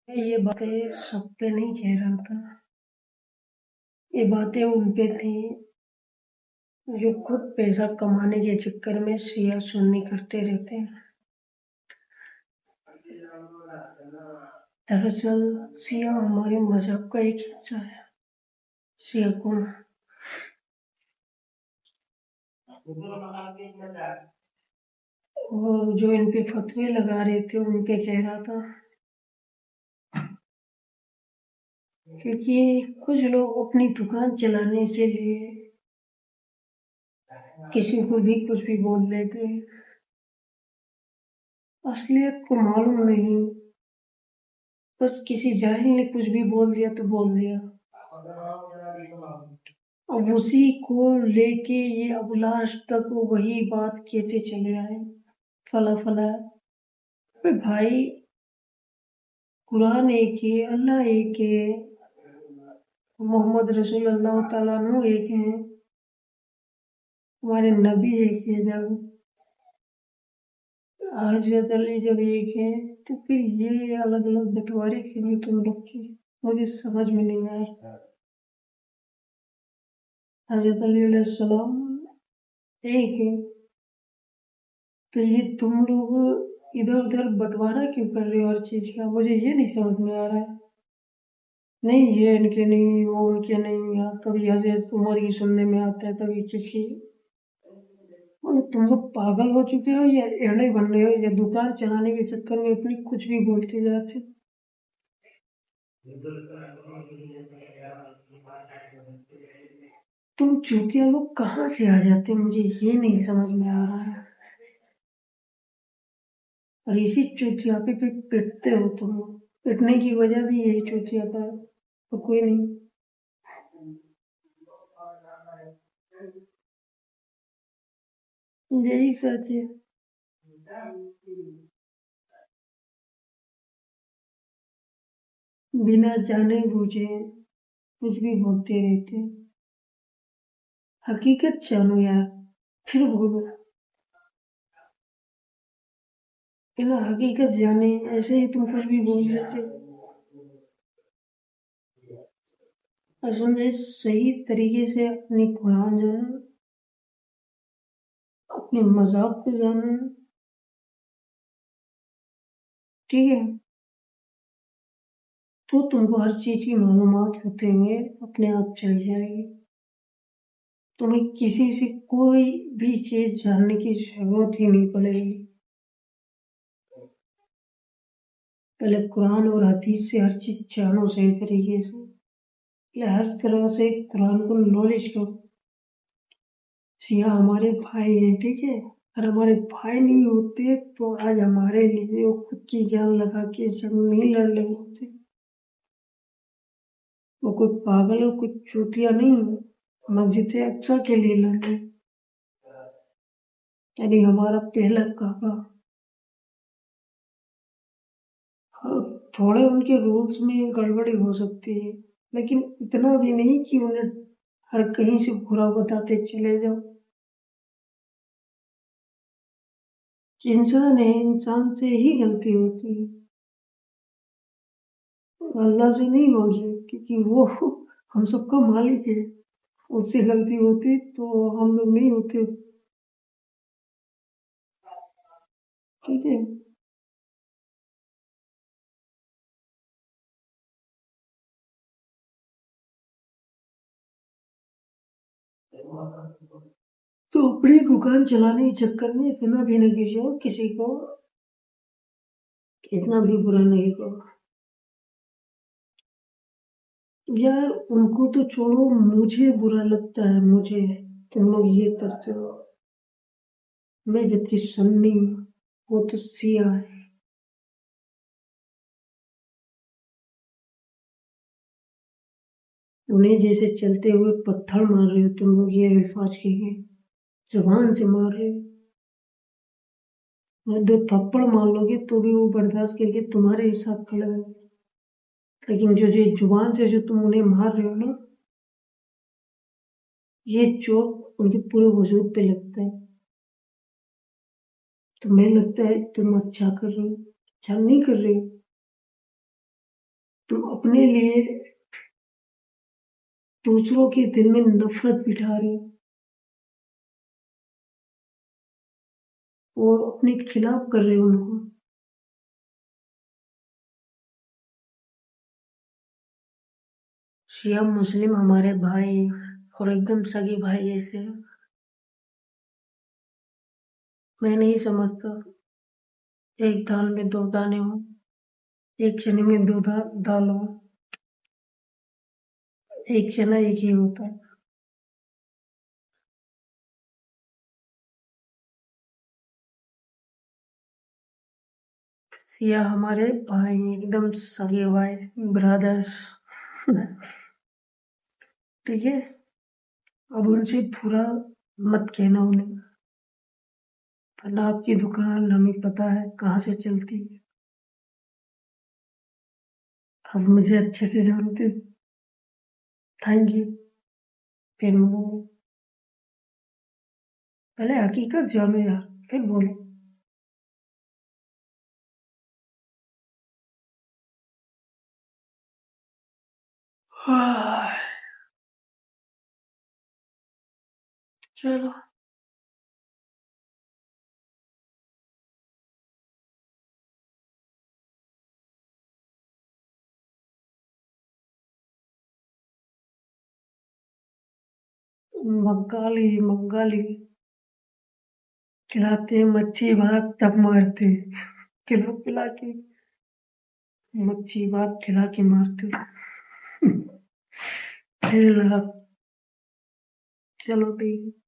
मैं ये बातें सब पे नहीं कह रहा था। ये बातें उन पे थी जो खुद पैसा कमाने के चक्कर में शिया सुन्नी करते रहते हैं। दरअसल शिया हमारे मजहब का एक हिस्सा है। शिया कौन? वो जो इन पे फतवे लगा रहे थे उन पे कह रहा था, क्योंकि कुछ लोग अपनी दुकान चलाने के लिए किसी को भी कुछ भी बोल देते हैं। असलियत को मालूम नहीं, बस किसी जाहिल ने कुछ भी बोल दिया तो बोल दिया। अब उसी को लेके ये अब लास्ट तक वही बात कहते चले आए, फला फला। अबे भाई, कुरान एक है, अल्लाह एक है, मोहम्मद रसूल अल्लाह ताला नु एक है, हमारे नबी एक है। जब हजरत अली जब एक है, तो फिर ये अलग अलग बंटवारे क्यों हैं तुम लोग की? मुझे समझ में नहीं आया। हजरत अली अलैहिस्सलाम एक है, तो ये तुम लोग इधर उधर बंटवारा क्यों कर रहे हो हर चीज का? मुझे ये नहीं समझ में आ रहा है। नहीं, ये इनके नहीं, वो उनके नहीं, या कभी हजरत उमर की सुनने में आता है, कभी किसी। तुम लोग पागल हो चुके हो या एड़े बन रहे हो, या दुकान चलाने के चक्कर में अपनी कुछ भी बोलते जाते हो? तुम चूतिया लोग कहाँ से आ जाते हो, मुझे ये नहीं समझ में आ रहा है। और इसी चूतियापे पे पिटते हो तुम लोग। पिटने की वजह भी यही चूतियापा है, तो कोई नहीं। यही सच है। बिना जाने बूझे कुछ भी बोलते रहते हैं। हकीकत जानो यार, फिर बोलो। बिना हकीकत जाने ऐसे ही तुम कुछ भी बोल देते हो। असल में सही तरीके से अपनी कुरान जानो, अपने मज़हब को जानो, ठीक है? तो तुमको हर चीज़ की मालूमात होते हुए अपने आप चल जाएगी। तुम्हें किसी से कोई भी चीज़ जानने की ज़रूरत ही नहीं पड़ेगी। पहले कुरान और हदीस से हर चीज़ जानो सही तरीके से, या हर तरह से कुरान को नॉलेज करो। शिया हमारे भाई हैं, ठीक है? अगर हमारे भाई नहीं होते तो आज हमारे लिए वो खुद की जान लगा के जंग नहीं लड़ रहे होते। वो कोई पागल और कुछ चूतिया नहीं है, मस्जिद अक्सा के लिए लड़ रहे। यानी हमारा पहला काका। हाँ, थोड़े उनके रूल्स में गड़बड़ी हो सकती है, लेकिन इतना भी नहीं कि उन्हें हर कहीं से बुरा बताते चले जाओ। इंसान है, इंसान से ही गलती होती है। अल्लाह से नहीं बोल रहे, क्योंकि वो हम सबका मालिक है। उससे गलती होती तो हम लोग नहीं होते, ठीक है? तो अपनी दुकान चलाने के चक्कर में इतना भी न कीजिए किसी को, इतना भी बुरा नहीं करो यार। उनको तो छोड़ो, मुझे बुरा लगता है, मुझे तुम लोग ये करते हो। मैं जबकि सुन्नी हूँ, वो तो सिया है। उन्हें जैसे चलते हुए पत्थर मार रहे हो तुम लोग, ये अल्फाज के जुबान से मार रहे हो। और दो थप्पड़ मार लोगे तो भी वो बर्दाश्त करके तुम्हारे ही साथ खड़े होंगे। लेकिन जो जो जुबान से जो तुम उन्हें मार रहे हो ना, ये चोट उनके पूरे वजूद पे लगता है। तुम्हें लगता है तुम अच्छा कर रहे हो, अच्छा नहीं कर रहे हो। अपने लिए दूसरों के दिल में नफरत बिठा रहे और अपने खिलाफ कर रहे उनको। शिया मुस्लिम हमारे भाई और एकदम सगे भाई जैसे हैं। मैं नहीं समझता एक दाल में दो दाने हो, एक चने में दो दाल हो, एक चना एक ही होता है। शिया हमारे भाई एकदम सगे भाई, ब्रदर्स। ठीक है, अब उनसे बुरा मत कहना उन्हें, वरना आपकी दुकान हमें पता है कहाँ से चलती है। आप मुझे अच्छे से जानते हो। Thank you. फिर मिलूंगा। पहले हकीकत जानो यार, फिर बोलो। चलो, बंगाली बंगाली खिलाते हैं मच्छी भात तब मारते हैं। खिला पिला के मच्छी भात खिला के मारते हैं। फिर लगा, चलो ठीक है।